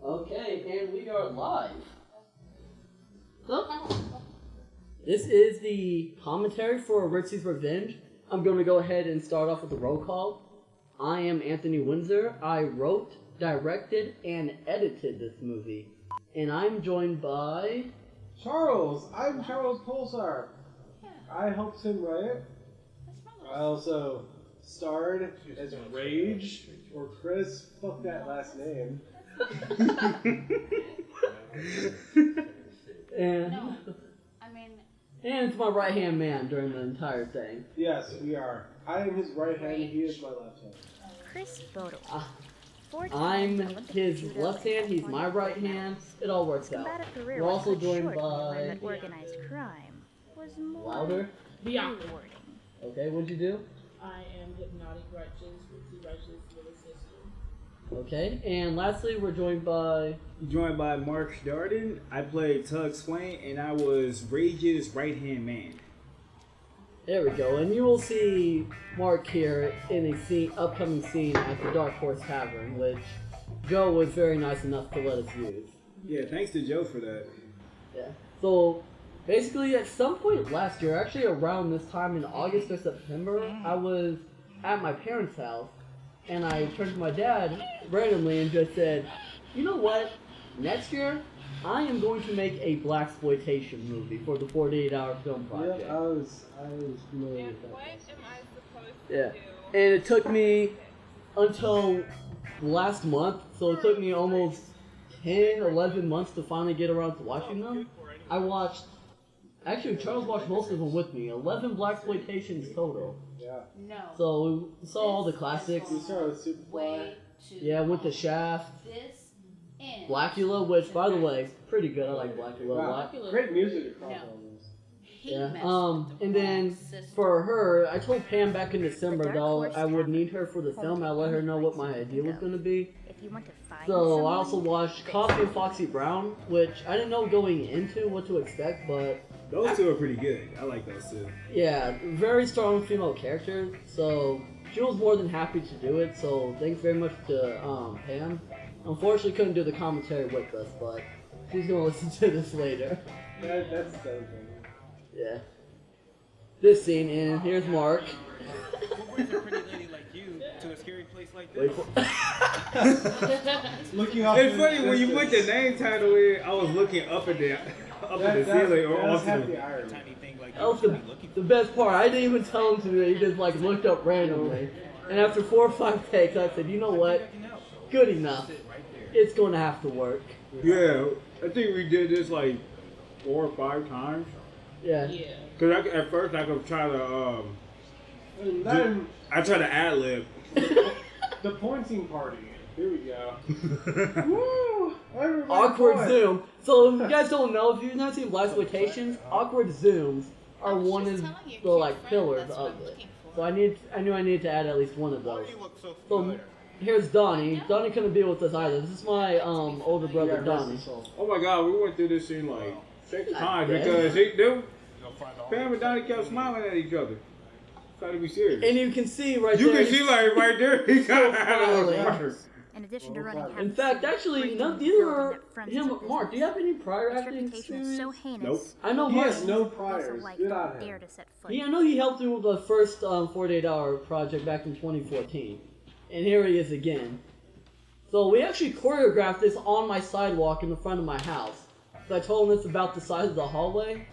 Okay, and we are live. So, this is the commentary for Ritzy's Revenge. I'm going to go ahead and start off with the roll call. I am Anthony Windsor. I wrote, directed, and edited this movie. And I'm joined by... Charles! I'm Charles Pulsar. I helped him write it. I also starred as Rage, or Chris. Fuck that last name. and it's my right-hand man during the entire thing. Yes, we are. I am his right hand, he is my left hand. Chris Bodo. I'm his left hand, he's my right hand. It all works out. We're also joined by... organized crime was more Louder? Yeah. Okay, what'd you do? I am Hypnotic Righteous, Ritzy Righteous, little sister. Okay, and lastly, we're joined by... Joined by Mark Darden. I played Tug Swain, and I was Rage's right-hand man. There we go, and you will see Mark here in a upcoming scene at the Dark Horse Tavern, which Joe was very nice enough to let us use. Yeah, thanks to Joe for that. Yeah, so basically at some point last year, actually around this time in August or September, I was at my parents' house, and I turned to my dad randomly and just said, you know what, next year, I am going to make a blaxploitation movie for the 48-hour film project. Yep, I was familiar with that. What am I supposed to Yeah, do? and it took me until last month, so it took me almost 10, 11 months to finally get around to watching them. I watched, actually Charles watched most of them with me, 11 blaxploitations total. Yeah. No. So we saw all the classics. We started with Superfly. Yeah, went to Shaft, This ends. Blackula, which by the way, pretty good. I like Blackula a Wow. lot. Great music across No. all these. Yeah. And then for her, I told Pam back in December though I would need her for the film. I let her know what my idea was going to be. If you want to find So I also watched Coffee and Foxy Brown, which I didn't know going into what to expect, but Those two are pretty good. I like those two. yeah, very strong female characters. So she was more than happy to do it. So thanks very much to Pam. Unfortunately, couldn't do the commentary with us, but she's gonna listen to this later. That's the same thing. Yeah. This scene, and here's Mark. What brings a pretty lady like you to a scary place like Wait this? for Looking off It's in the funny when you put the distance. name title in. I was looking up at the ceiling or that's off half the the. irony. Tiny thing like That you was should be looking the best part. I didn't even tell him to do it. He just like looked up randomly. And after 4 or 5 takes, I said, you know what? Good enough. It's going to have to work. Yeah, I think we did this like 4 or 5 times. Yeah. Yeah. Cause at first I could try to And then I tried to ad lib. the pointing party. Here we go. Woo! Everybody Awkward point. zoom. So if you guys don't know, if you've not seen blaxploitations, awkward zooms are one of the like pillars of it. So I knew I needed to add at least one of those. So here's Donnie. Donnie couldn't be with us either. This is my older brother Donnie. Oh my god, we went through this scene like 6 times Yeah. because Pam and Donnie kept smiling at each other. Trying to be serious. And you can see right You there. can see like right there, he kind of had smiling. a mark. In addition to running In fact, actually, neither are him. Mark, do you have any prior acting reputation is so experience? heinous. Nope. I know He Mark. has no Also, priors. like, Good don't on dare him. to set foot. Yeah, I know he helped me with the first 48-hour project back in 2014. And here he is again. So we actually choreographed this on my sidewalk in the front of my house. So I told him it's about the size of the hallway.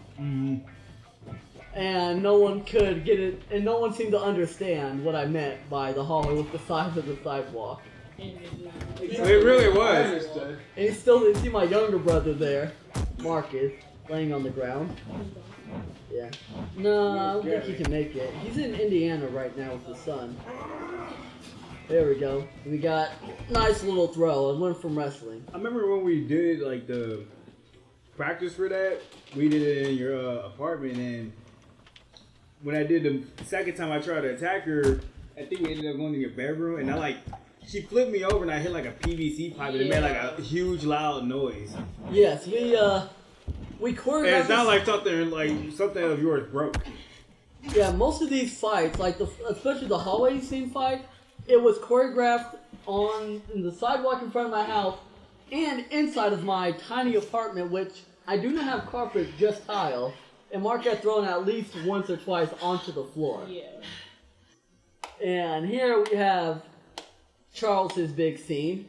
And no one could get it, and no one seemed to understand what I meant by the hallway with the size of the sidewalk. It really I was. understood. And you still didn't see my younger brother there, Marcus, laying on the ground. Yeah. No, I don't think he can make it. He's in Indiana right now with his son. There we go. We got nice little throw. I went from wrestling. I remember when we did like the practice for that, we did it in your apartment, and when I did the second time I tried to attack her, I think we ended up going to your bedroom, and she flipped me over and I hit like a PVC pipe and it made like a huge loud noise. Yes, we choreographed. And it's not this- like something of yours broke. Yeah, most of these fights, like especially the hallway scene fight, it was choreographed on the sidewalk in front of my house and inside of my tiny apartment, which I do not have carpet, just tile, and Mark got thrown at least once or twice onto the floor. Yeah. And here we have Charles's big scene.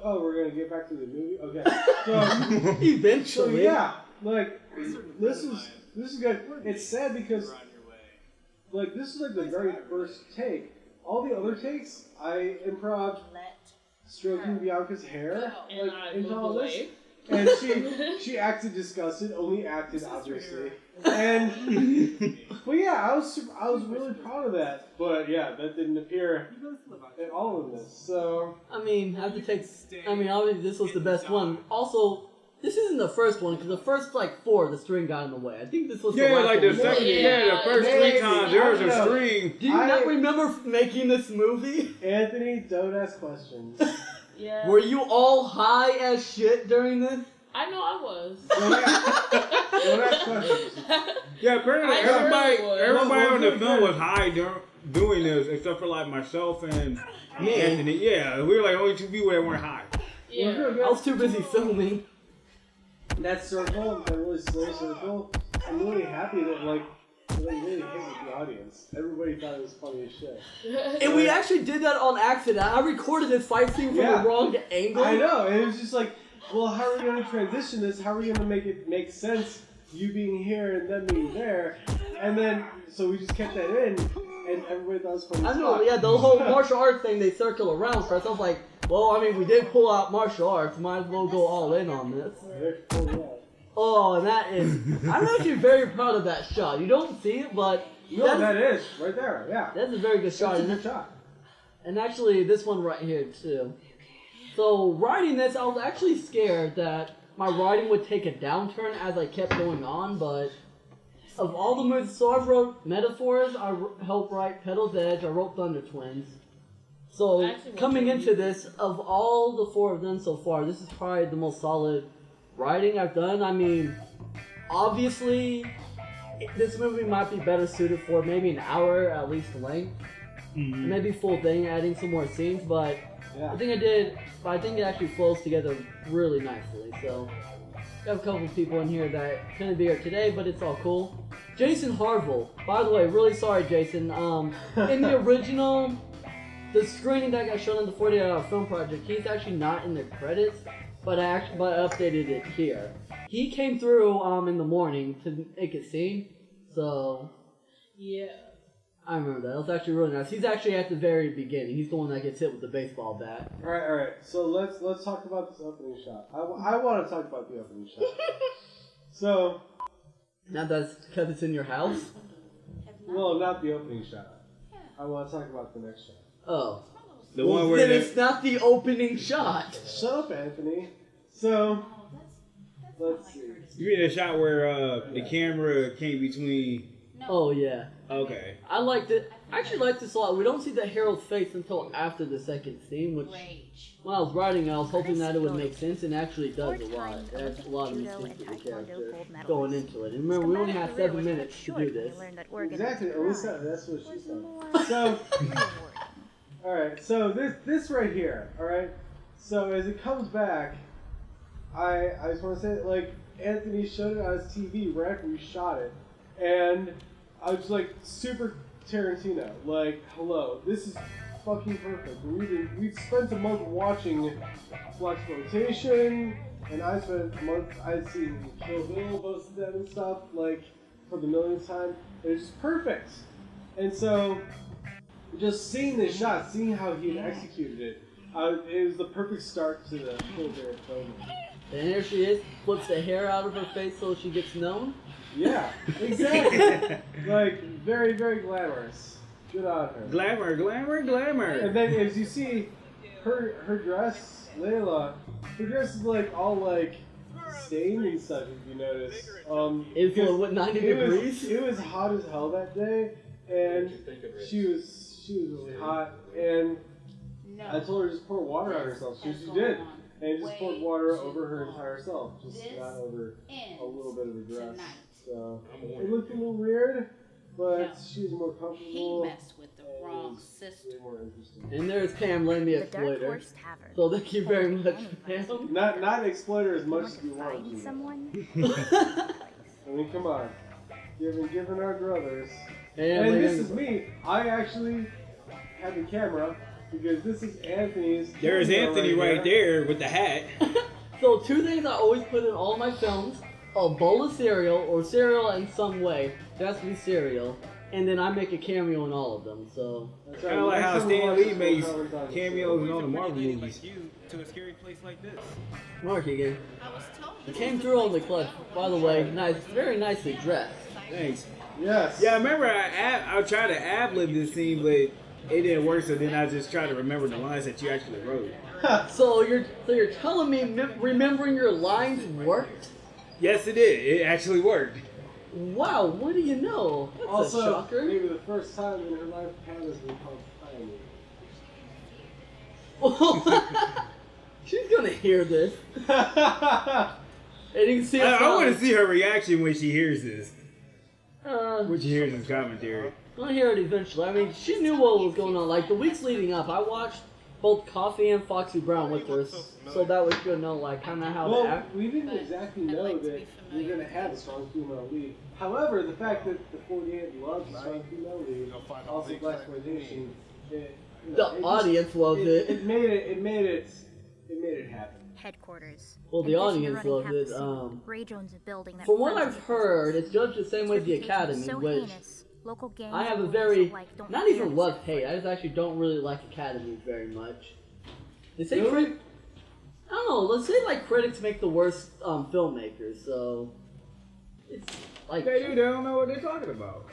Oh, we're gonna get back to the movie. Okay. So Eventually. yeah, like this is good. It's sad because like this is like the very first take. All the other takes, I improv stroking Bianca's hair And like I into moved all this. away. And she acted disgusted, only acted obviously. And but yeah, I was really proud of that. But yeah, that didn't appear at all in this. So I mean, I have to take. I mean, obviously this was the best one. Also, this isn't the first one because the first like 4, the string got in the way. I think this was the Yeah, last like one. the second, the first Maybe. 3 times there was I a don't know. string. Do you not remember making this movie? Anthony, don't ask questions. Yeah. Were you all high as shit during this? I know I was. Don't ask questions. Yeah, apparently I everybody, sure was. everybody on the Well, film was high doing this, except for like myself and Anthony. Yeah, we were like only 2 people that weren't high. Yeah. I was too busy filming. That circle, that really slow circle, I'm really happy that like really hit with the audience. Everybody thought it was funny as shit. And we actually did that on accident. I recorded this fight scene from Yeah. the wrong angle. I know, and it was just like, well, how are we going to transition this? How are we going to make it make sense? You being here and them being there, and then so we just kept that in, and everybody thought it was funny. I as know, fuck. yeah, the whole martial arts thing, they circle around first. I was like, well, I mean, we did pull out martial arts. Might as well go all in on this. Very cool, yeah. Oh, and that is... I'm actually very proud of that shot. You don't see it, but... No, that is right there. Yeah, That's a very good shot. that's a good shot. And actually, this one right here, too. So, writing this, I was actually scared that my writing would take a downturn as I kept going on, but... Of all the movies, so I wrote Metaphors, I helped write Petal's Edge, I wrote Thunder Twins. So, coming into this, of all the 4 of them so far, this is probably the most solid writing I've done. I mean, obviously, this movie might be better suited for maybe an hour at least length. Maybe full thing, adding some more scenes, but I think it actually flows together really nicely. So, we have a couple of people in here that couldn't be here today, but it's all cool. Jason Harville, by the way, really sorry, Jason. In the original, the screening that got shown in the 48-hour film project, he's actually not in the credits, but I updated it here. He came through in the morning to make a scene, so Yeah. I remember that. It was actually really nice. He's actually at the very beginning. He's the one that gets hit with the baseball bat. All right. So let's talk about this opening shot. I want to talk about the opening shot. So, Now that's because it's in your house? well, not the opening shot. I want to talk about the next shot. Oh. The Well, one where then the, it's not the opening shot. Shut up, Anthony. So, let's see. you mean the shot where the camera came between? Oh, yeah. Okay. I liked it. I actually liked this a lot. We don't see the Harold's face until after the second scene, which when I was writing, I was hoping that it would make sense, and it actually does a lot. It adds a lot of mystique to the character going into it. And remember, we only had 7 minutes to do this. Exactly. At least that's what she said. So, all right. So this right here. All right. So as it comes back, I just want to say like Anthony showed it on his TV right after we shot it, and I was like super Tarantino. Like, hello, this is fucking perfect. We've spent a month watching Blaxploitation, and I spent a month. I'd seen Kill Bill, both of them and stuff, like for the millionth time. It was just perfect. And so, just seeing this shot, seeing how he had executed it, it was the perfect start to the whole Derek film. And here she is, flips the hair out of her face so she gets known. Yeah, exactly. Like, very, very glamorous. Good on her. Glamour, glamour, glamour. And then as you see, her dress, Layla, her dress is like all like stained and stuff. If you notice, It's because what, 90 degrees? It was hot as hell that day, and she was really hot. And I told her to just pour water on herself. She did, and just poured water over her entire self, just not over a little bit of a dress. So it looked a little weird, but she's more comfortable. He messed with the wrong Way sister. more interesting. And there's Pam Lynn, the The Dark exploiter. Horse Tavern. So thank you very much, Anybody. Pam. Not exploiter as much Want as we to want find to. someone? I mean, come on. Given our druthers. And And this is me. I actually have the camera because this is Anthony's. There's camera Anthony right there with the hat. So two things I always put in all my films: a bowl of cereal or cereal in some way. It has to be cereal, and then I make a cameo in all of them. So That's Kind of like how Stan Lee makes cameos in all the Marvel Lady movies. like you to a scary place like this. Mark again. I was told It came through on the clutch. By the way, nice, very nicely dressed. Thanks. Yes. Yeah, I remember I tried to ad-lib this scene, but it didn't work, so then I just tried to remember the lines that you actually wrote. So you're telling me remembering your lines worked? Yes, it did. It actually worked. Wow, what do you know? That's a Also, shocker. maybe the first time in her life, Hannah's been called Pioneer. She's gonna hear this. And you can see us I want to see her reaction when she hears this. When she hears this commentary. I'll hear it eventually. I mean, she knew what was going on. Like, the weeks leading up, I watched both Coffee and Foxy Brown with her, so that was good to know, like, kind of how to Well, act. we didn't exactly know that we were going to have a strong female lead. However, the fact that the 48 loves a strong female lead, also blaxploitation, The audience loved it. It made it happen. Headquarters. Well, the Envision audience running loved half it. the city. Ray Jones is building that From what forensic I've heard, business. it's judged the same way as the Its reputation is Academy, so which heinous, local gangs I have a and very, police alike don't not dare even to love set hate, foot. I just actually don't really like Academies very much. They say Really? I don't know, let's say like critics make the worst filmmakers, so it's like They don't know what they're talking about.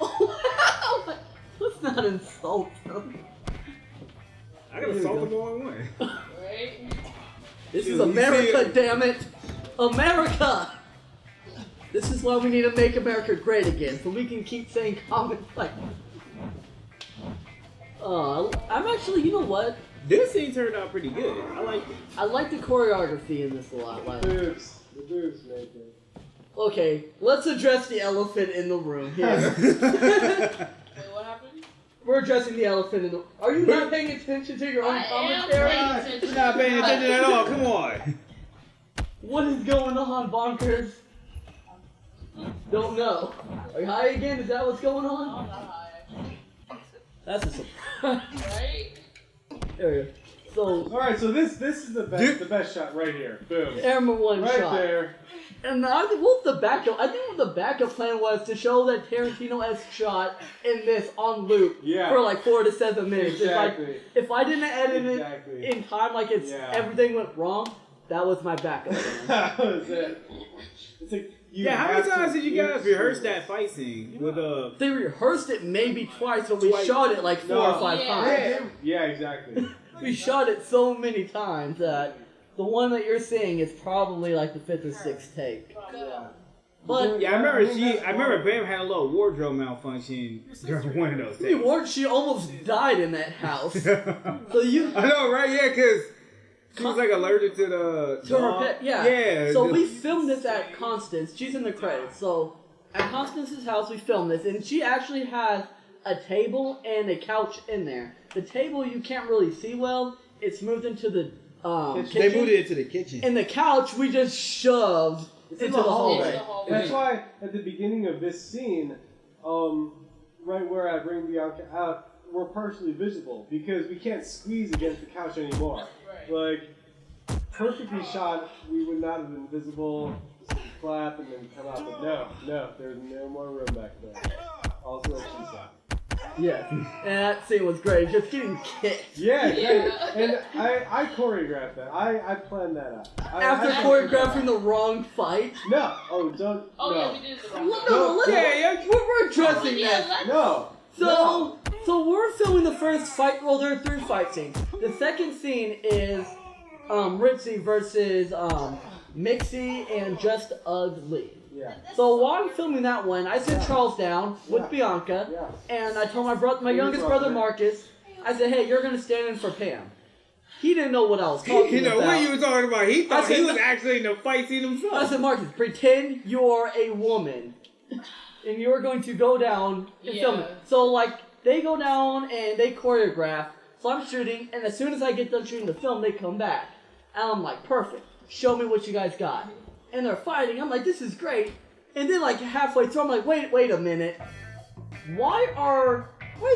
let's not insult them. I got a salt them all in one. Right? This is You see America, it? damn it! America! This is why we need to make America great again, so we can keep saying comments like I'm actually, you know what? This scene turned out pretty good. I like it. I like the choreography in this a lot. Like, The boobs make it. okay, let's address the elephant in the room here. Wait, what happened? We're addressing the elephant in the. Are you not paying attention to your own I am commentary? paying attention. You're not paying attention at all. Come on. What is going on, bonkers? Don't know. Are you high again? Is that what's going I'm on? not high, actually. That's a surprise. Right? There we go. So, All right, so this is the best shot right here. Boom. Airman one Right shot. there. And I think what the backup? I think what the backup plan was to show that Tarantino-esque shot in this on loop Yeah. for like 4 to 7 minutes. Exactly. If I didn't edit Exactly. it in time, like Yeah. everything went wrong, that was my backup plan. That was it. It's like Yeah, how many times did you guys rehearse that fight scene with They rehearsed it maybe twice, but we Twice. shot it like 4 or 5 Yeah. times. Yeah, exactly. We shot it so many times that the one that you're seeing is probably like the 5th or 6th take. But Yeah, I remember Bam had a little wardrobe malfunction during one of those takes. she almost died in that house. So you I know, right? Yeah, because she was like allergic to the to her pet, yeah. Yeah. So we filmed this at Constance. She's in the credits. So at Constance's house, we filmed this, and she actually has a table and a couch in there. The table you can't really see well. It's moved into the kitchen. They moved it into the kitchen. And the couch we just shoved into the hallway. Into the hallway. That's why at the beginning of this scene, right where I bring Bianca out, we're partially visible because we can't squeeze against the couch anymore. Right. Like, perfectly shot, we would not have been visible. Just clap and then come out. But no, there's no more room back there. Also, what she said. Yes. And that scene was great. Just getting kicked. Yeah, Yeah. and I choreographed that. I planned that out. After choreographing the wrong fight. No, don't. Oh, no. yeah, we did it the wrong Look, way. no, Yeah, we're addressing Yeah, this. let's- No. So we're filming the first fight. Well, there are 3 fight scenes. The second scene is Ritzy versus Mixie and Just Ugly. Yeah. So while I'm filming that one, I sit Charles down with Yeah. Bianca, Yeah. and I told my youngest brother Marcus, I said, "Hey, you're gonna stand in for Pam." He didn't know what I was talking You know about. what you were talking about? He thought I said- he was actually in the fight scene I himself. said, "Marcus, pretend you're a woman." and you're going to go down and film it. So, like, they go down and they choreograph. So I'm shooting, and as soon as I get done shooting the film, they come back. And I'm like, perfect. Show me what you guys got. And they're fighting. I'm like, this is great. And then, like, halfway through, I'm like, wait a minute. Why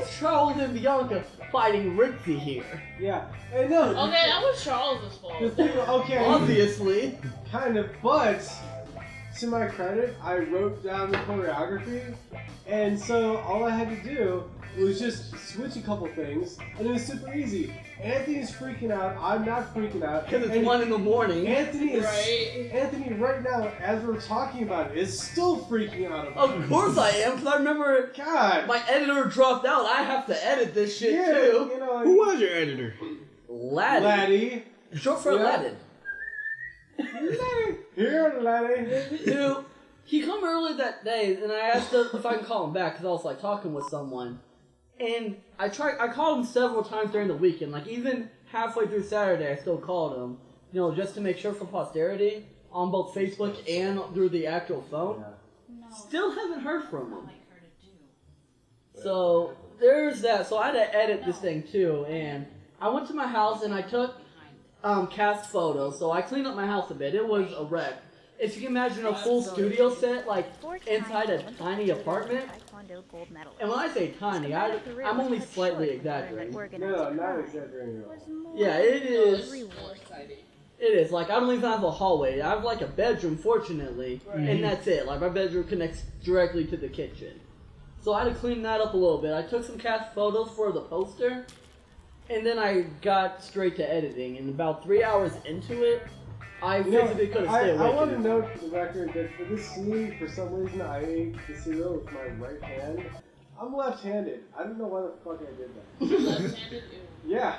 is Charles and Bianca fighting Ritzy here? Yeah, I know. Okay, that was Charles' fault. The thing, okay, Obviously. kind of, but to my credit, I wrote down the choreography, and so all I had to do was just switch a couple things, and it was super easy. Anthony's freaking out. I'm not freaking out Because it's and 1 in the morning. Anthony right now, as we're talking about it, is still freaking out about it. Of course I am, because I remember God. my editor dropped out. I have to edit this shit Yeah, too. you know, Who was your editor? Laddie. Laddie. Short for Yeah. Laddie. Here, Laddie. Dude, he come early that day, and I asked him if I can call him back, because I was like talking with someone. And I called him several times during the weekend, like even halfway through Saturday I still called him, you know, just to make sure for posterity, on both Facebook and through the actual phone. Still haven't heard from him. So, there's that. So I had to edit this thing too, and I went to my house and I took cast photos, so I cleaned up my house a bit. It was a wreck. If you can imagine a full studio set, like, inside a tiny apartment. Gold medal. And when I say tiny, I'm only slightly exaggerating. No, not exaggerating at all. Yeah, it is. More exciting. It is. Like, I don't even have a hallway. I have, like, a bedroom, fortunately, and that's it. Like, my bedroom connects directly to the kitchen. So I had to clean that up a little bit. I took some cast photos for the poster, and then I got straight to editing. And about 3 hours into it, I physically couldn't stay awake. I want to anymore. note for the record that for this scene, for some reason, I ate the cereal with my right hand. I'm left-handed. I don't know why the fuck I did that. Left-handed, ew. Yeah.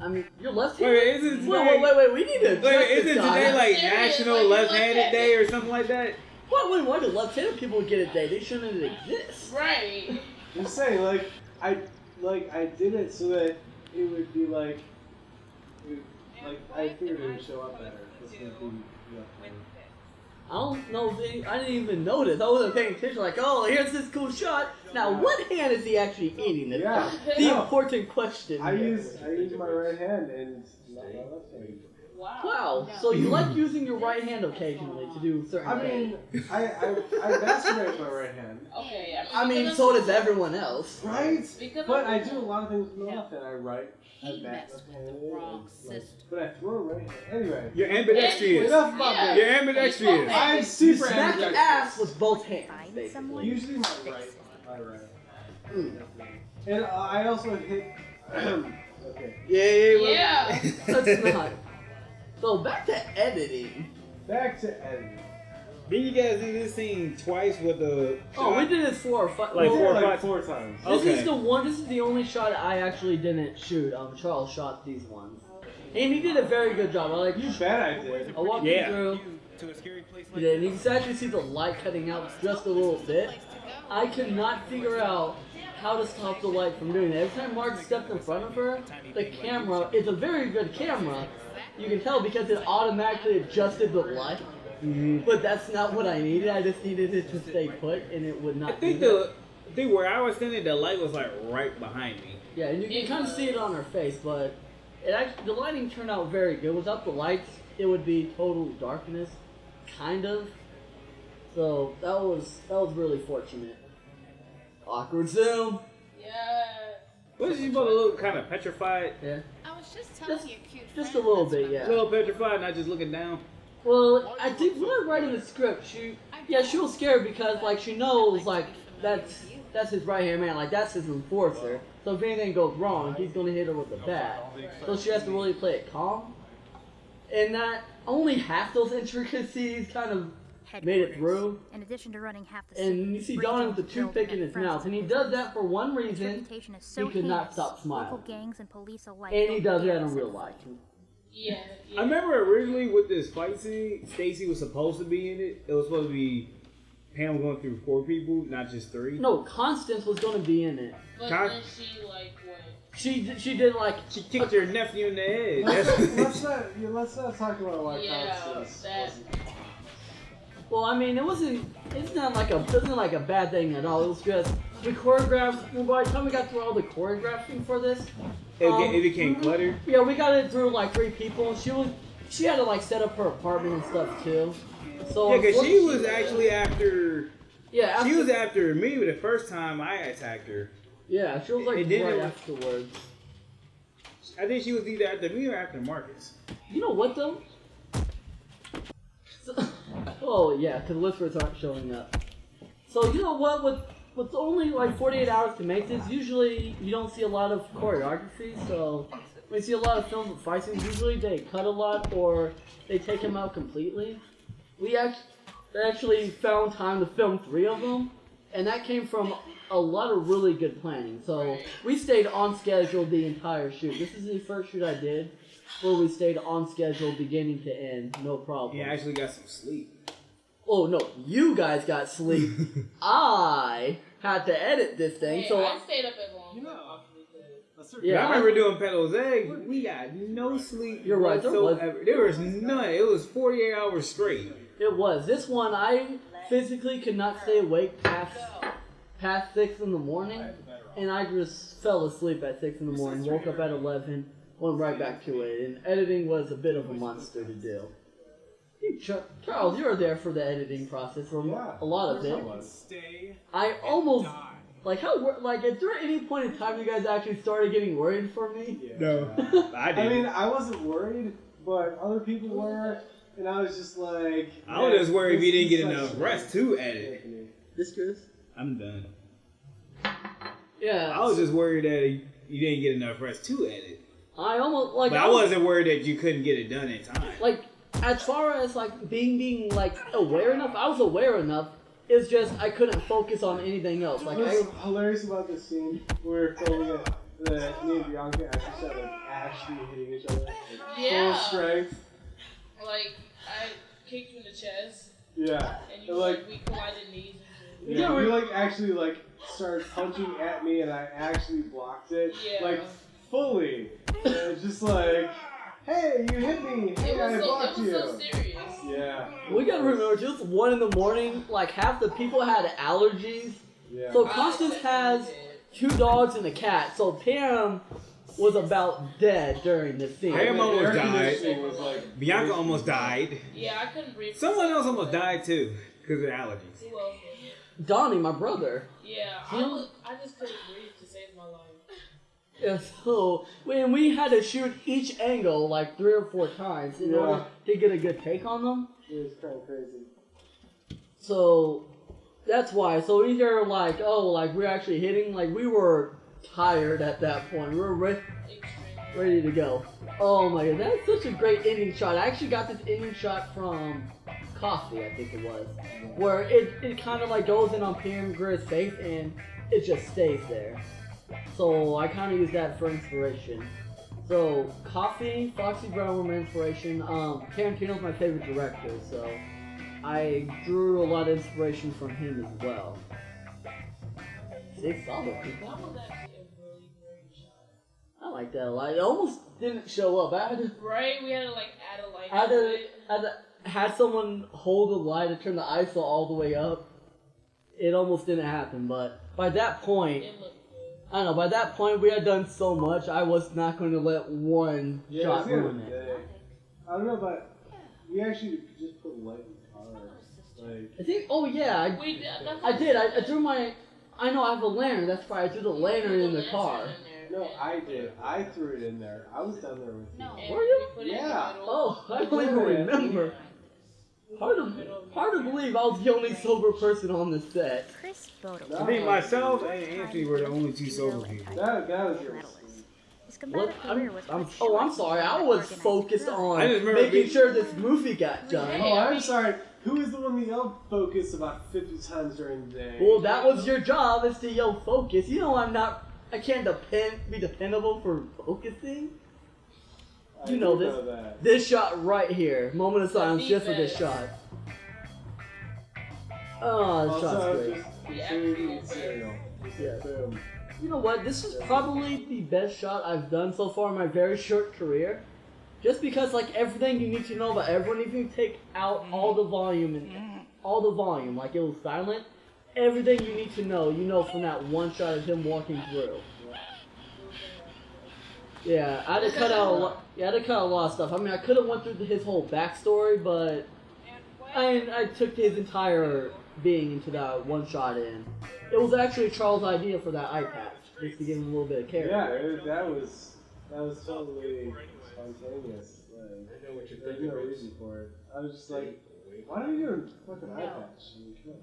I mean, you're left-handed? Wait, isn't Wait, we need to Wait, address isn't this today guy. like Serious, National like, Left-Handed left-handed. Day or something like that? Why do left-handed people get a day? They shouldn't exist. Right. I'm saying, I did it so that it would be like, I figured it would show up better. This would be left-handed. I don't know. I didn't even notice. I wasn't paying attention. Like, oh, here's this cool shot. Now, what hand is he actually eating this? Yeah. The No. important question. I use my right hand and not my left hand. Wow. Wow. So you like using your right hand occasionally to do certain I things. mean, I masturbate with my right hand. Okay. I mean, so does everyone else. Right? Because But of- I do a lot of things with my left hand. I write. He messed with the wrong sister. But I throw a right hand. Anyway. You're ambidextrous. Enough about Yeah. me. You're ambidextrous. I'm You super smack ambidextrous. ass with both hands, Find basically. someone. Usually my right. My right. Mm. And I also hit. Okay. Yeah. That's not. So back to editing. Back to editing. Didn't you guys do this scene twice with the Oh, we did this 4 or 5. Like well, four or like five- 4 times. This Okay. is the one. This is the only shot I actually didn't shoot. Charles shot these ones, and he did a very good job. You bet I did. I walked Yeah. you through. You to a scary place like Yeah, and you can actually see the light cutting out just a little bit. I could not figure out how to stop the light from doing that. Every time Mark stepped in front of her, the camera, it's a very good camera. You can tell because it automatically adjusted the light. But that's not what I needed. I just needed it to stay put, and it would not. I think do that. I think where I was standing, the light was like right behind me. Yeah, and you can kind of see it on her face, but the lighting turned out very good. Without the lights, it would be total darkness, kind of. So that was really fortunate. Awkward zoom. Yeah. Wasn't she supposed to look kind of petrified? Yeah, I was just telling Just- your cute just friend a little that's bit, what yeah. A little petrified, not just looking down. Well, I did when I write in the script. She was scared because like she knows like that's his right hand man, like that's his enforcer. So if anything goes wrong, he's gonna hit her with the bat. So she has to really play it calm. And that only half those intricacies kind of made it through. In addition to running half the city, And you see Ray Donnie with the Jones building toothpick in and his friends mouth, and he of does his. that for one His reason. reputation is so He could not heinous, stop smiling. Local gangs and police alike And he don't does that give in us real any life. Yeah. I remember originally with this fight scene, Stacy was supposed to be in it. It was supposed to be Pam going through 4 people, not just 3. No, Constance was gonna be in it. But Con- then she like what? She did like She kicked her nephew in the head. let's not talk about why Yeah, Constance that. wasn't- Well, I mean, it's not like a bad thing at all. It was just, we choreographed, well, by the time we got through all the choreographing for this, It became cluttered. yeah, we got it through like 3 people. She had to like set up her apartment and stuff too. So Yeah, because she was actually after. Yeah, She was after me the first time I attacked her. Yeah, she was like right afterwards. I think she was either after me or after Marcus. You know what though? Oh yeah, because whispers aren't showing up. So you know what? With only like 48 hours to make this, usually you don't see a lot of choreography. So when you see a lot of films with fight scenes, usually they cut a lot or they take them out completely. We actually found time to film 3 of them, and that came from a lot of really good planning. So we stayed on schedule the entire shoot. This is the first shoot I did where we stayed on schedule beginning to end, no problem. Yeah, I actually got some sleep. Oh no, you guys got sleep. I had to edit this thing, Hey, so I stayed up as long as I possibly could. yeah, I remember doing Pedal's Egg. We got no sleep. You're right, There was none. It was 48 hours straight. It was. This one, I physically could not stay awake past 6 in the morning, and I just fell asleep at 6 in the morning, woke up at 11, went right back to it, and editing was a bit of a monster to do. Charles, you were there for the editing process for a lot of it. I almost, is there any point in time you guys actually started getting worried for me? Yeah. No, I didn't. I mean, I wasn't worried, but other people were, and I was just like... I was just worried if you didn't get enough rest to edit. This Chris? I'm done. Yeah. I was just worried that you didn't get enough rest to edit. I almost, But I wasn't worried that you couldn't get it done in time. Like, as far as like being like aware enough, I was aware enough. It's just I couldn't focus on anything else. Like What's hilarious about this scene where we're filming it, that me and Bianca actually started actually hitting each other. Like, Yeah. full strength. Like, I kicked you in the chest, Yeah. and you And, we collided knees and shit. Yeah, you actually started punching at me, and I actually blocked it. Yeah. Like fully. And it's just like, hey, you hit me. Hey, I blocked it was you. so serious. Yeah. we gotta remember, just 1 in the morning. Like half the people had allergies. Yeah. So Constance has 2 dogs and a cat. So Pam was about dead during this scene. Pam almost Air died. conditioning was like... Bianca almost died. Yeah, I couldn't breathe. Someone else almost died too because of allergies. Who else was it? Donnie, my brother. Yeah, I just couldn't breathe to save my life. Yeah, so when we had to shoot each angle like 3 or 4 times in order to get a good take on them. It was kind of crazy. So that's why. So either we're actually hitting, like we were tired at that point. We were ready to go. Oh my god, that's such a great ending shot. I actually got this ending shot from Coffee, I think it was, where it kind of like goes in on Pam Grier's face and it just stays there. So I kind of use that for inspiration. So Coffee, Foxy Brown were my inspiration. Tarantino's my favorite director, so I drew a lot of inspiration from him as well. 6 solid people. That was actually a really great shot. I like that a lot. It almost didn't show up. I had to, Right? We had to add a light to it. had someone hold the light to turn the ISO all the way up. It almost didn't happen, but by that point, It looked good. I don't know, by that point we had done so much, I was not going to let one shot ruin it. I don't know, but we actually just put light in the car. Like, I think, oh yeah, We did. I did. I drew my, I know I have a lantern, that's why I threw the lantern in the car. no, I did. I threw it in there. I was down there with you. No. Were you? Yeah. Oh, I don't even remember. Hard to believe I was the only sober person on the set. Chris Bodo. No. I think myself and Anthony were the only 2 sober people. That was your His What? combative career was I'm sorry. I was focused on I just remember making sure this movie got done. Oh, I'm sorry. Who is the one that yelled focus about 50 times during the day? Well, that was your job, is to yell focus. You know I can't be dependable for focusing. You know this. That. This shot right here. Moment of silence just for this shot. Oh, this shot's Also, great. just continue serial. Yeah. Boom. You know what? This is probably the best shot I've done so far in my very short career. Just because, like, everything you need to know about everyone, if you take out all the volume and all the volume, like it was silent. Everything you need to know, you know from that one shot of him walking through. Yeah, I had to cut out a lot. Yeah, I had to cut out a lot of stuff. I mean, I could have went through his whole backstory, but I took his entire being into that one shot in. It was actually Charles' idea for that eye patch, just to give him a little bit of character. Yeah, that was totally spontaneous. Like, there's no reason for it. I was just like, why are you doing fucking eye patch?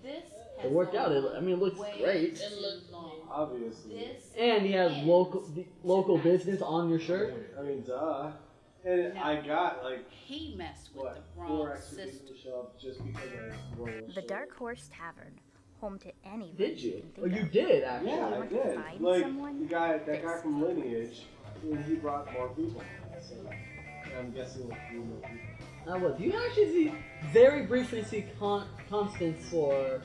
This It worked out. It looks great. It looked long. Obviously. And he has local business on your shirt. I mean, duh. And I got like he messed with what, the 4 wrong extra sister. people show up just because I wore a The shirt. Dark Horse Tavern, home to any Did vice you? can Oh, think you of. did actually. Yeah, I want to did. find Like someone? that guy from Lineage, he brought more people. So I'm guessing a few more people. You actually see very briefly see Constance for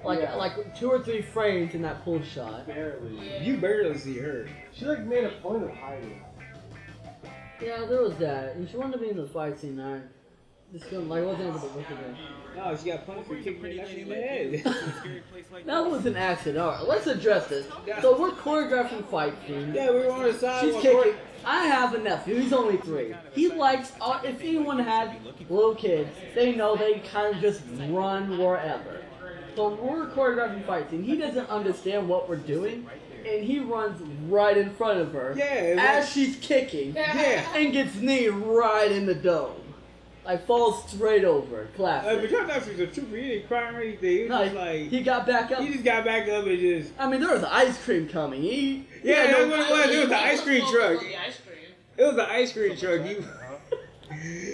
like 2 or 3 frames in that pull shot. Barely. You barely see her. She like made a point of hiding. Yeah, there was that, and she wanted to be in the fight scene. I just couldn't wasn't able to look at her. No, she got punched for kicking her in the To head. a scary place like That was an accident. All right, let's address this. So we're choreographing fight scenes. Yeah, we were on the side. She's kicking. I have a nephew. He's only 3. He likes. If anyone had little kids, they know they kind of just run wherever. So we're choreographing fight scene. He doesn't understand what we're doing, and he runs right in front of her Yeah, as she's kicking, yeah. and gets knee right in the dome. Like falls straight over. Classic. But your nephew was a trooper. He didn't cry or anything. He was No, just like he got back up. he just got back up and just. I mean, there was ice cream coming. Yeah, that's what it was. It was the ice cream truck. The ice cream. It was the ice cream truck.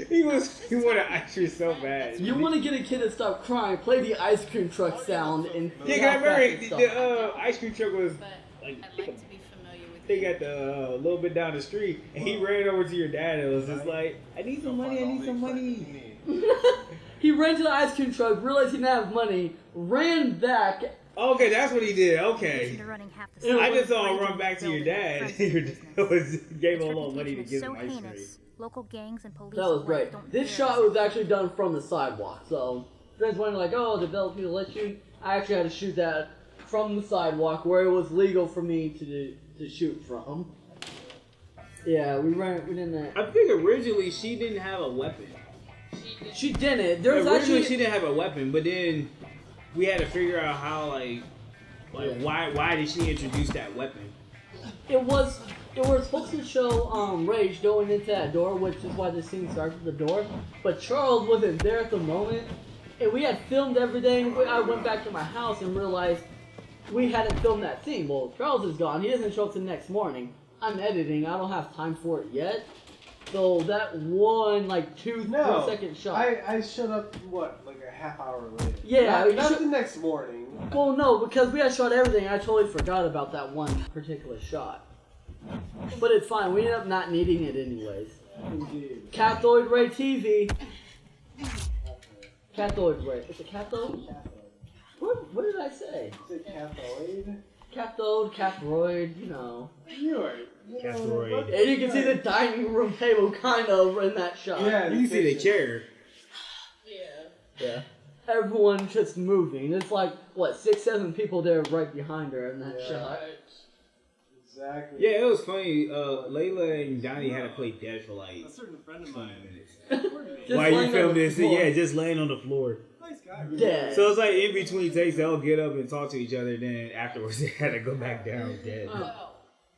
He wanted ice cream so bad. You want to get a kid to stop crying? Play the ice cream truck sound and Yeah, see 'cause I how fast remember it stops. the ice cream truck was But like I'd like to be familiar with they you. got the little bit down the street, and he ran over to your dad and was just like, "I need some money. I need some money." He ran to the ice cream truck, realized he didn't have money, ran back. Okay, that's what he did. In Okay. addition to running half the I I city, just saw him Ray run back to your building dad. friends Your in dad business. gave him a Its little money to reputation give is him so ice cream. heinous, local gangs and police That was alike great. don't This dare shot was actually done from the sidewalk. So friends wondering like, oh, did Bell people let you? I actually had to shoot that from the sidewalk where it was legal for me to shoot from. Yeah, we didn't. I think originally she didn't have a weapon. She didn't. There was Originally actually. she didn't have a weapon, but then we had to figure out how Yeah. why did she introduce that weapon? It was supposed to show Rage going into that door, which is why the scene starts with the door. But Charles wasn't there at the moment, and we had filmed everything. I went back to my house and realized we hadn't filmed that scene. Well, Charles is gone. He doesn't show up the next morning. I'm editing. I don't have time for it yet. So that one, like, 2-3-second shot. I showed up, what, like a half hour later? Yeah, Not the next morning. Well, no, because we had shot everything. I totally forgot about that one particular shot. But it's fine. We ended up not needing it anyways. Indeed. Cathode ray TV. Cathode ray. Is it cathode? What did I say? Is it cathode? Cathode, cathroid, you know. You are. Cathode. And you can see the dining room table kind of in that shot. Yeah, You can see the chair. Yeah. Yeah. Everyone just moving. It's like, what, 6-7 people there right behind her in that Yeah. shot. Exactly. Yeah, it was funny. Layla and Johnny had to play dead for like A certain friend of 20 mine. minutes. Just Why you laying on film the this? floor. Yeah, just laying on the floor. Nice guy. Dead. So it's like in between takes, they'll get up and talk to each other. Then afterwards, they had to go back down dead.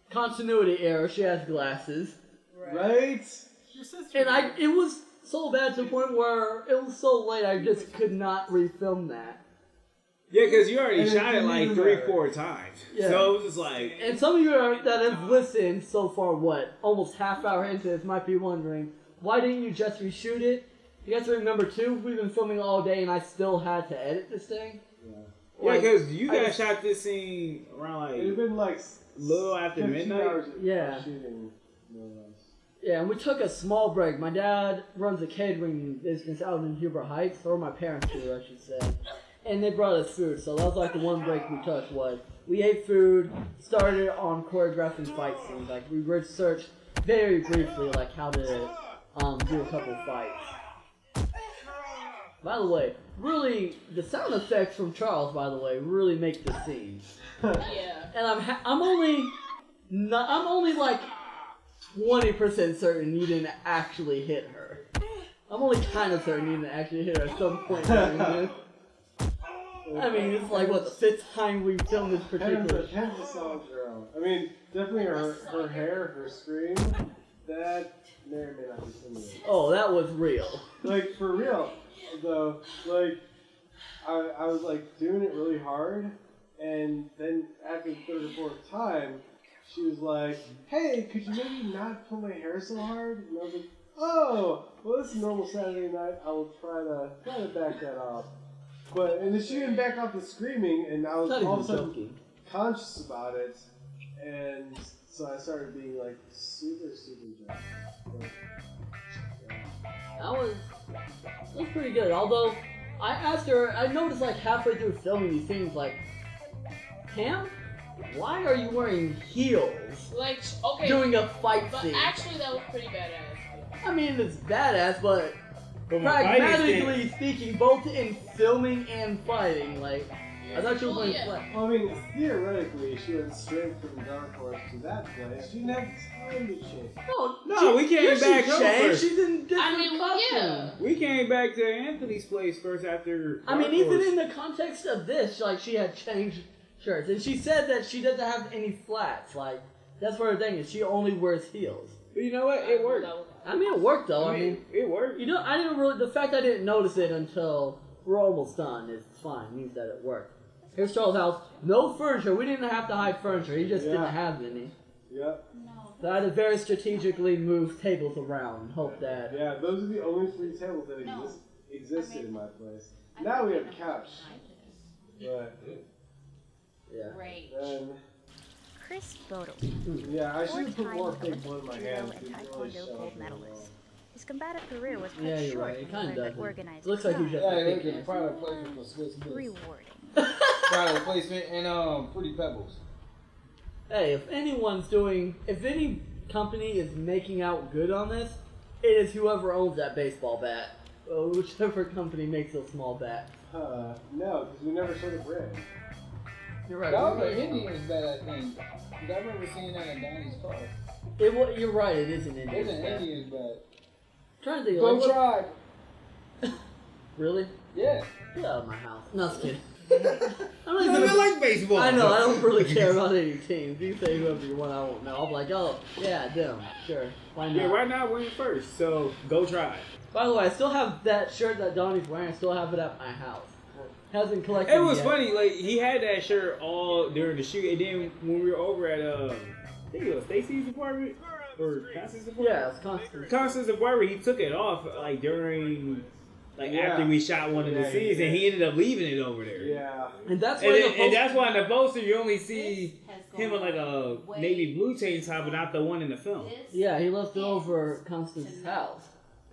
Continuity error. She has glasses. Right? Your sister. And it was so bad to the point where it was so late I just could not refilm that. Yeah, because you already And it shot it didn't like even 3-4 matter. times. Yeah. So it was just like, And some of you that have listened so far, what, almost half hour into this might be wondering, why didn't you just reshoot it? You guys remember too, we've been filming all day and I still had to edit this thing. yeah, because you I guys just- shot this scene around It had like been like little after 15 midnight. hours of Yeah. shooting, more or less. Yeah, and we took a small break. My dad runs a catering business out in Huber Heights, or my parents do, I should say. And they brought us food, so that was like the one break we took was we ate food, started on choreographing fight scenes. Like we researched very briefly like how to do a couple fights. By the way, really, the sound effects from Charles, by the way, really make the scene. Yeah. And I'm only like 20% certain you didn't actually hit her. I'm only kind of certain you didn't actually hit her at some point during this. I mean, it's like, what, the 5th time we've filmed this particular show? Ken's a solid girl. I mean, definitely her hair, her scream, that may or may not be simulated. Oh, that was real. Like, for real, though, like, I was, like, doing it really hard, and then after the 3rd or 4th time, she was like, hey, could you maybe not pull my hair so hard? And I was like, oh, well, this is a normal Saturday night. I will try to back that off. And then she didn't back off the screaming, and I was all of a sudden conscious about it, and so I started being like super drunk. That was pretty good. Although I asked her, I noticed like halfway through filming these scenes, like, Pam, why are you wearing heels Like, okay. doing a fight But scene? actually, that was pretty badass. I mean, it's badass, but From a fighting pragmatically speaking, both in filming and fighting, like, I thought you were Well, wearing yeah. flat. Well, I mean, theoretically, she went straight from Dark Horse to that place. She didn't have time to change. No, we came back Changed. first. She's in different I mean, costumes. yeah. We came back to Anthony's place first after. I mean, Dark even Horse. in the context of this, like, she had changed shirts. And she said that she doesn't have any flats. Like, that's what her thing is. She only wears heels. But you know what? It worked. I mean, it worked, though. I mean, it worked. you know, I didn't really, the fact I didn't notice it until we're almost done is fine. It means that it worked. Here's Charles' house. No furniture. We didn't have to hide furniture. He just didn't have any. Yep. So I had to very strategically move tables around and hope that. Yeah, those are the only 3 tables that existed in my place. Now we have a couch. But Yeah. Rage. then, Chris Bodo, yeah, I should have put four-time more fake Olympic blood in my judo hands. and It really taekwondo shows gold me medalist. His combative career was cut Yeah, you're short right. It when kind he of learned that doesn't. organized It looks like he's just crime a Yeah, big look at man. product placement for Swiss Miss. rewarding. Product placement and Fruity Pebbles. Hey, if any company is making out good on this, it is whoever owns that baseball bat. Whichever company makes those small bats. No, because we never showed the brand. You're right. That was you're an right. Indian's bet, I think. 'Cause I remember seeing that in Donnie's car. You're right, it is an It was Indian an bat. Indian's bet. Trying to think. Go Like, what- try. Really? Yeah. Get out of my house. No, just kidding. I'm You not don't even even like baseball. I know, I don't really care about any teams. You say whoever you want, I won't know. I'm like, oh, yeah, them. Sure. Why not? Yeah, right now we're in first, so go try. By the way, I still have that shirt that Donnie's wearing. I still have it at my house. Hasn't collected It was yet. funny, like he had that shirt all during the shoot, and then when we were over at I think it was Stacy's apartment or Constance's apartment. Yeah, it's constant. Constance's apartment, he took it off like during, like Yeah. after we shot one of the Yeah, scenes, yeah. and he ended up leaving it over there. Yeah. And that's why And, the then- and post- that's why in the poster you only see This has him gone with like a way navy blue chain top, but not the one in the film. This Yeah, he left it is over Constance's house.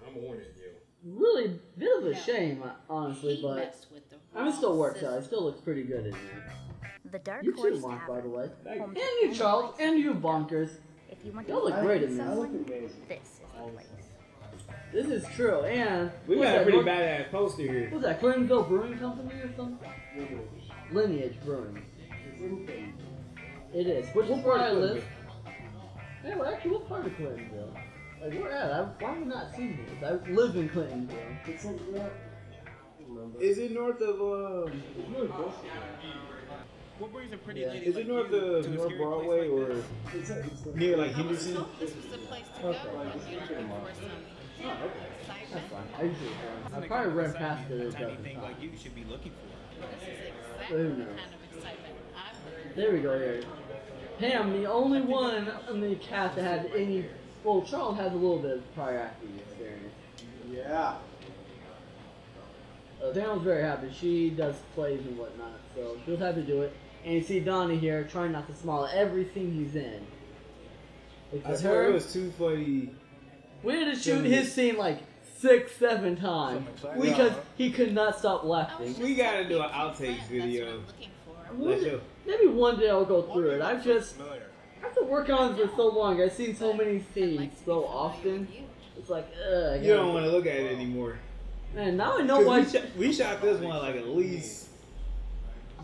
I'm warning you. Really, bit of a No. shame, honestly, he but messed with the I mean, it still wrong works out. It system. still looks pretty good in there. The Dark You Horse too, Mark, by the way. Thank home And to you, any Charles, place and you you, can go. Bonkers. If you want Y'all to look find great in this. I look someone, amazing. this is the place. This is true, and We what's got a that, pretty North- badass poster here. What's that, Clintonville Brewing Company or something? Lineage. Lineage Brewing. It's in Clinton. It is. Which What is where part I of live. Hey, well, actually, what part of Clintonville? Like, where at? Why have I not seen this? I live in Clintonville. It's like that. I don't remember. Is it north of It's really close to What brings a pretty Yeah. lady is like it north you of to a North scary Broadway place like or this? that. It's like near like Henderson? This was the place to Okay. go Like, when it's you're pretty looking much. for some Oh, okay. That's excitement. fine. I usually I probably ran past it a dozen Anything like times. you should be looking for. This is Who exactly the knows? kind of excitement I've heard. There we go, here. Pam, the only one in the cast that had any... Well, Charles has a little bit of prior acting experience. Yeah. Dan was very happy. She does plays and whatnot, so she was happy to do it. And you see Donnie here trying not to smile at everything he's in. I Except swear her. it was too funny. We had to shoot his scene like 6-7 times because he could not stop laughing. We gotta do an outtakes video. That's what I'm looking for. Let's show. Maybe one day I'll go through it. I've just to work on it for so long. I've seen so many I'd scenes like to be so familiar often. with you. It's like, ugh. You don't want to look at it anymore. Man, now I know why. We shot this one like at least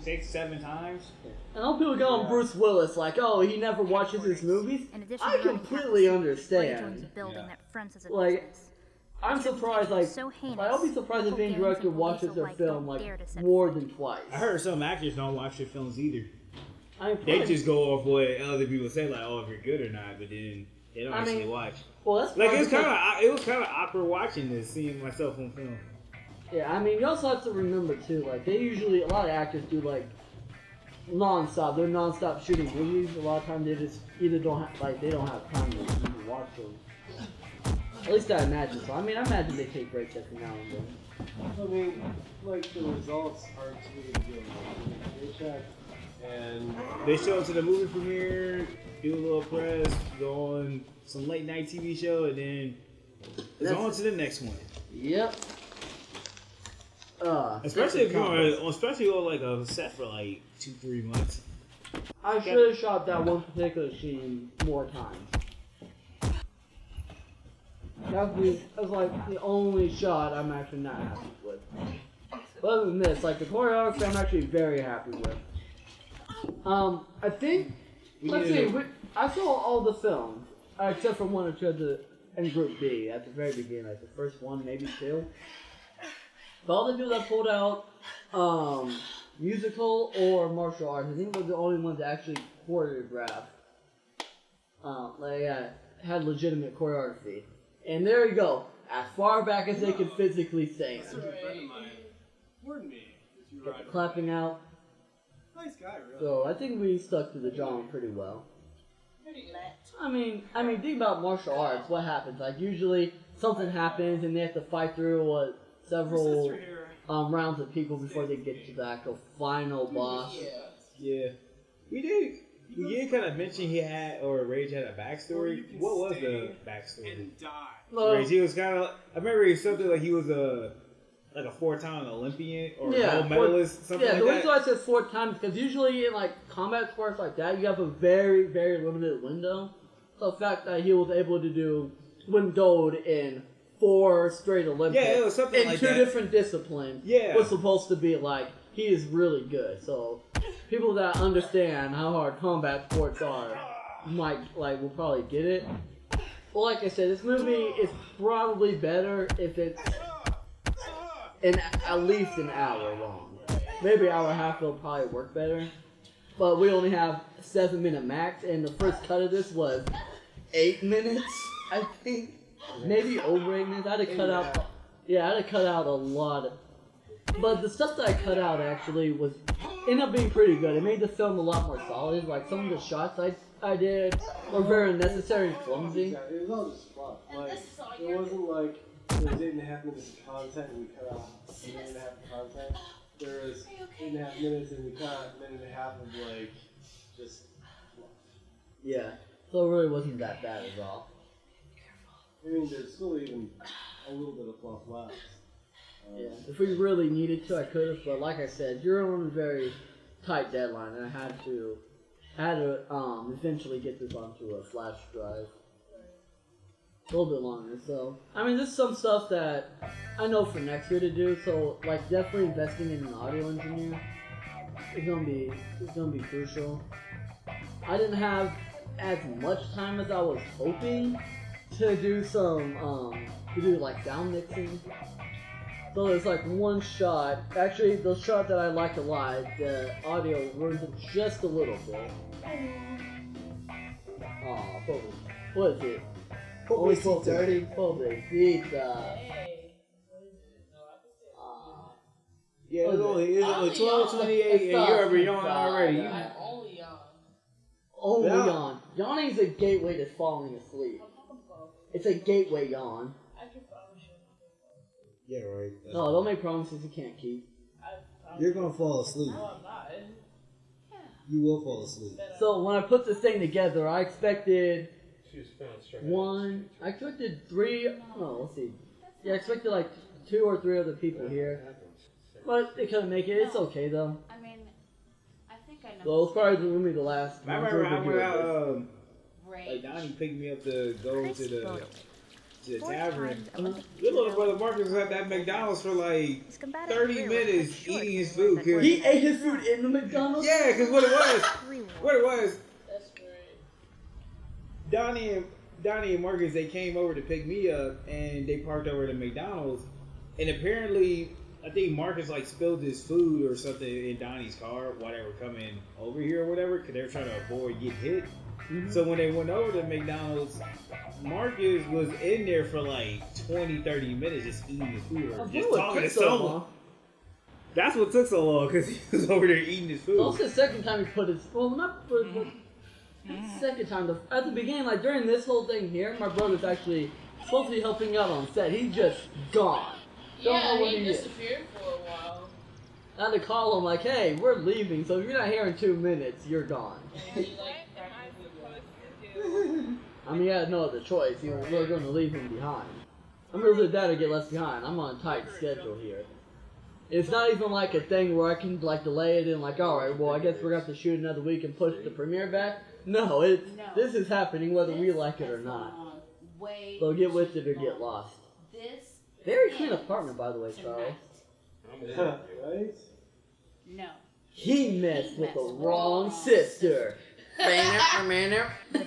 6-7 times. I know people go on Bruce Willis like, oh, he never watches his movies. In addition I to running completely half a city, Ray joins a understand. building that fronts as a Like, business. I'm surprised, like, So heinous, I'll be surprised if local any gangs director and watches police their alike film, don't like, dare to set more foot. than twice. I heard some actors don't watch their films either. I mean, They just go off what other people say, like, oh, if you're good or not, but then they don't I actually mean, watch. well, that's Like, probably it was kind of awkward watching this, seeing myself on film. Yeah, I mean, you also have to remember too, like they usually, a lot of actors do like non-stop. They're non-stop shooting movies. A lot of times they just either don't have, like they don't have time to even watch them. At least I imagine so. I mean, I imagine they take breaks every now and then. I mean, like the results aren't really good. Like, they check and They show up to the movie premiere, do a little press, go on some late night TV show, and then it's on to the next one. Yep. Especially if you're on like a set for like 2-3 months. I should have shot that one particular scene more times. That was like the only shot I'm actually not happy with. But other than this, like the choreography, I'm actually very happy with. I think, let's see, I saw all the films, except for one or two in Group B at the very beginning, like the first one, maybe two. But all the people that pulled out musical or martial arts, I think were the only ones that actually choreographed. Had legitimate choreography. And there you go, as far back as they could physically stand. that's a good friend of mine. Warned me if you Get ride the clapping out. Nice guy, really. So I think we stuck to the genre pretty well. I mean, think about martial arts. What happens? Like usually something happens and they have to fight through several rounds of people before they get to the actual final boss. Yeah. We did kind of mention he had, or Rage had a backstory. What was the backstory? And die. Rage, he was kind of, I remember he was something like he was like a 4-time Olympian or gold medalist, something like the that. reason why I said 4 times because usually in like combat sports like that, you have a very, very limited window. So the fact that he was able to win gold in 4 straight Olympics it was something in like 2 that. different disciplines was supposed to be like he is really good. So people that understand how hard combat sports are will probably get it. Well, like I said, this movie is probably better if it's at least an hour long. Maybe an hour and a half will probably work better. But we only have 7-minute max, and the first cut of this was 8 minutes, I think. Maybe over 8 minutes. I had to cut out a lot. But the stuff that I cut out actually ended up being pretty good. It made the film a lot more solid. Like some of the shots I did were very unnecessary and clumsy. Yeah, it was all just fluff. Like, it wasn't like there was 8.5 minutes of content and we cut out a minute and a half of content. There was 8.5 minutes and we cut out a minute and a half of like just fluff. Yeah, so it really wasn't that bad at all. I mean, there's still even a little bit of fluff left. Yeah, if we really needed to, I could have. But like I said, you're on a very tight deadline, and I had to eventually get this onto a flash drive. A little bit longer. So I mean, there's some stuff that I know for next year to do. So like, definitely investing in an audio engineer is gonna be crucial. I didn't have as much time as I was hoping to do like sound mixing. So there's like one shot, actually the shot that I liked a lot, the audio ruins it just a little bit. Aw, what is it? Pobrecita. Yeah, it's only 12:28 and you're already yawning already. I only yawn. Only yawn. Yawning is a gateway to falling asleep. It's a gateway yawn. I can promise you. Yeah, right. No, don't make promises you can't keep. You're gonna fall asleep. No, I'm not. You will fall asleep. So when I put this thing together, I expected let's see. Yeah, I expected like 2 or 3 other people here. But they couldn't make it. It's okay though. I mean, I think I know. So it was probably going to be the last. I remember I went out, Right. like Donnie picked me up to go Chris to the Bodo. the 4 tavern. times Olympic Good little judo brother Marcus was at that McDonald's for like His combative 30 career was cut minutes short eating his when he food. learned that 'Cause He ate his food in the McDonald's? yeah, because what it was, That's great. Donnie and Marcus, they came over to pick me up and they parked over to McDonald's. And apparently, I think Marcus like spilled his food or something in Donnie's car while they were coming over here or whatever, because they were trying to avoid getting hit. So when they went over to McDonald's, Marcus was in there for like 20-30 minutes just eating his food or just talking to someone. That's what took so long, because he was over there eating his food. Also, the second time he put his, well, not for the second time, at the beginning, like during this whole thing here, my brother's actually supposed to be helping out on set. He's just gone. Don't know Yeah, what he he is. disappeared for a while. I had to call him like, hey, we're leaving, so if you're not here in 2 minutes, you're gone. And he like practically left. I mean, he had no other choice. We were going to leave him behind. I'm really dad to get left behind. I'm on a tight schedule here. It's not even like a thing where I can like delay it and like, all right, well, I guess we're going to have to shoot another week and push the premiere back. No, this is happening whether we like it or not. So get with it or get lost. Very clean apartment, by the way, Charles. Right? No. He messed with the wrong sister. The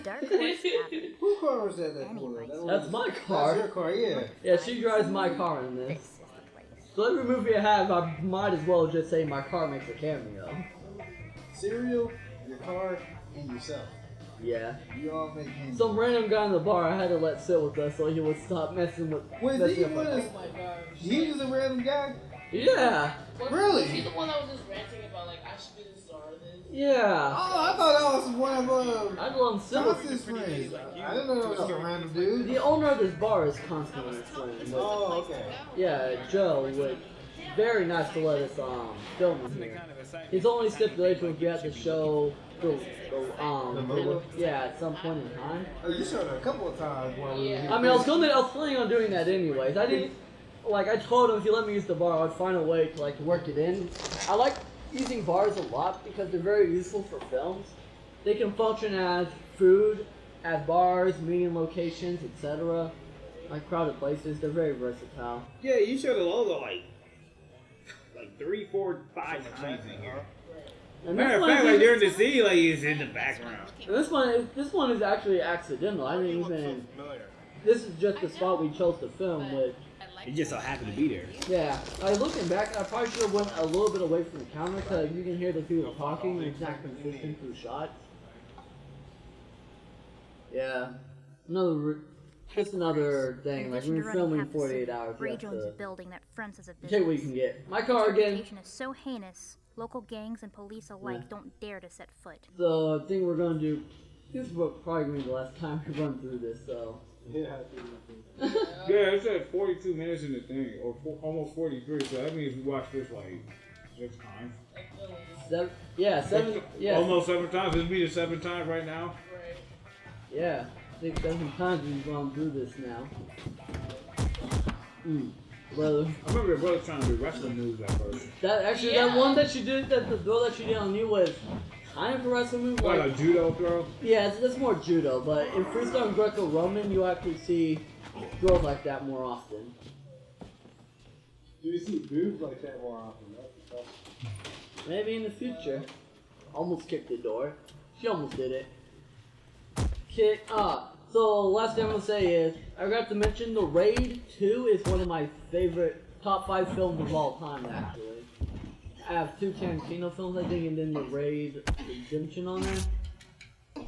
Dark Horse Tavern. Whose car was that? That pulled up? That's my That's car. your car, yeah. Yeah, she drives my car in This this. is the place. So every movie I have, I might as well just say my car makes a cameo. Cereal, your car, and yourself. Yeah. You all make him. Some random guy in the bar I had to let sit with us so he would stop messing with. Wait, messing he up was. my- Oh my gosh. He was a random guy. Yeah. Really? Was he the one that was just ranting about like I should be the star of this? Yeah. Oh, I thought that was one of I'd let him sit with. Constance's friends. I didn't know that was a random dude. The owner of this bar is constantly friend. Oh, okay. Yeah, Joe would. Very nice to let us film in here. His only stipulation would be at the show. Yeah, at some point in time. Oh, you showed it a couple of times while we were here. I mean, I was planning on doing that anyways. I didn't, like, I told him if he let me use the bar, I'd find a way to, like, work it in. I like using bars a lot because they're very useful for films. They can function as food, as bars, meeting locations, etc. Like crowded places. They're very versatile. Yeah, you showed the logo like 3, 4, 5 times in here. And Matter of one fact, is like even- during the scene, like it's in the background. and this one is actually accidental. I didn't even. This is just the spot we chose to film with. He just so happened to be there. Yeah, looking back, I probably should have went a little bit away from the camera because you can hear the people talking and it's not consistent through shots. Yeah, just another thing. In Like addition we're to running filming half the 48 city, hours. You Ray have Jones' to building that fronts as a business. take what you can get. My car again. reputation is so heinous, local gangs and police alike Yeah. don't dare to set foot. The thing we're gonna do. This is probably gonna be the last time we run through this. So. Yeah. Yeah, it said 42 minutes in the thing, or almost 43. So that means we watched this like 6 times. Seven. Yeah. Almost 7 times. This be the 7th time right now. Right. Yeah. 6, 7 times we've gone through this now. Brother. I remember your brother trying to do wrestling moves at first. That one that she did, the throw that she did on you was kind of a wrestling move. Like a judo throw? Yeah, that's more judo, but in freestyle and Greco-Roman, you actually see throws like that more often. Do you see boobs like that more often? That's Maybe in the future. Almost kicked the door. She almost did it. So last thing I'm gonna say is, I forgot to mention the Raid 2 is one of my favorite top 5 films of all time, actually. I have 2 Tarantino films, I think, and then the Raid Redemption on there.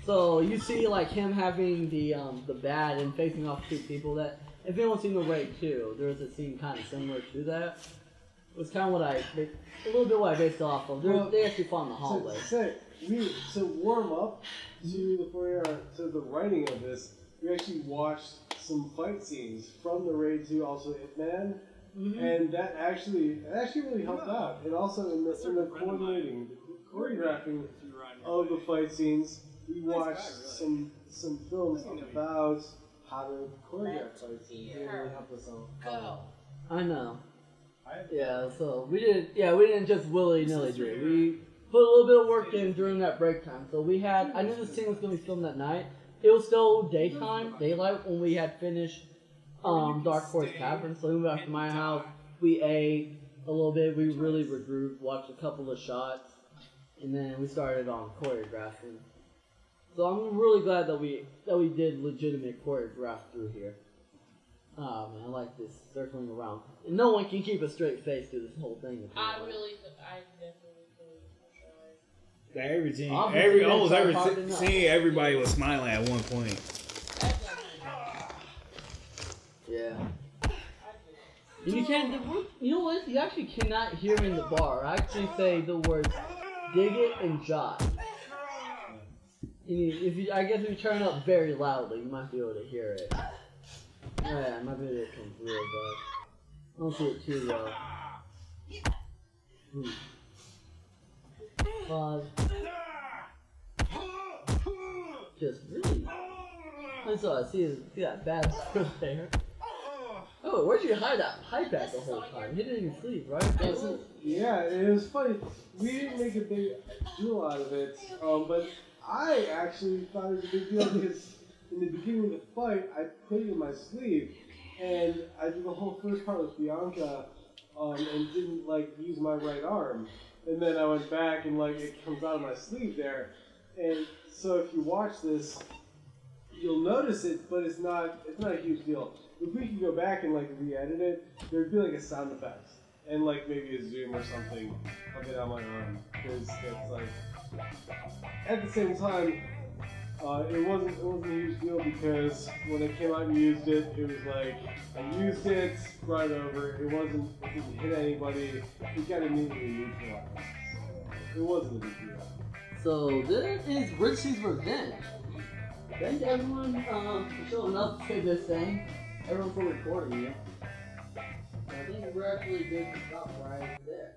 So you see like him having the bat and facing off 2 people. That if anyone's seen the Raid 2, there's a scene kind of similar to that. It was kind of what a little bit what I based off of. They actually fought in the hallway. To warm up to the writing of this, we actually watched some fight scenes from the Raid 2, also Hitman, and that actually really helped out. And also in the coordinating, the choreographing of the fight scenes, we watched some films about how to choreograph fight scenes. It really helped us out. I know. Yeah, so we didn't just willy-nilly do it. We put a little bit of work in during that break time. So I knew this scene was going to be filmed that night. It was still daylight when we had finished Dark Horse Cavern. So we went back to my house. We ate a little bit. We really regrouped, watched a couple of shots, and then we started on choreographing. So I'm really glad that we did legitimate choreograph through here. Man, I like this circling around. And no one can keep a straight face through this whole thing. I definitely could. Everything, almost every scene, everybody was smiling at one point. Yeah. And you can't, you know what? You actually cannot hear in the bar. I actually say the words dig it and jot. I guess if you turn it up very loudly, you might be able to hear it. Yeah, it might be able to come through, but I don't see it too well. Just really. I see that bad there. Oh, where'd you hide that pipe at the whole time? You hid it in your sleeve, right? Yeah, it was funny. We didn't make a big deal out of it, but I actually thought it was a big deal because in the beginning of the fight, I put it in my sleeve, and I did the whole first part with Bianca, and didn't use my right arm, and then I went back and it comes out of my sleeve there, and so if you watch this, you'll notice it, but it's not a huge deal. If we could go back and re-edit it, there'd be a sound effect and maybe a zoom or something of it on my arm, because it's at the same time, it wasn't a huge deal because when it came out and used it, it was I used it, brought it over. It didn't hit anybody. It got immediately neutralized. It wasn't a big deal. So this is Ritzy's Revenge. Thank everyone for showing up to this thing. Everyone for recording it. I think we're actually good to stop right there.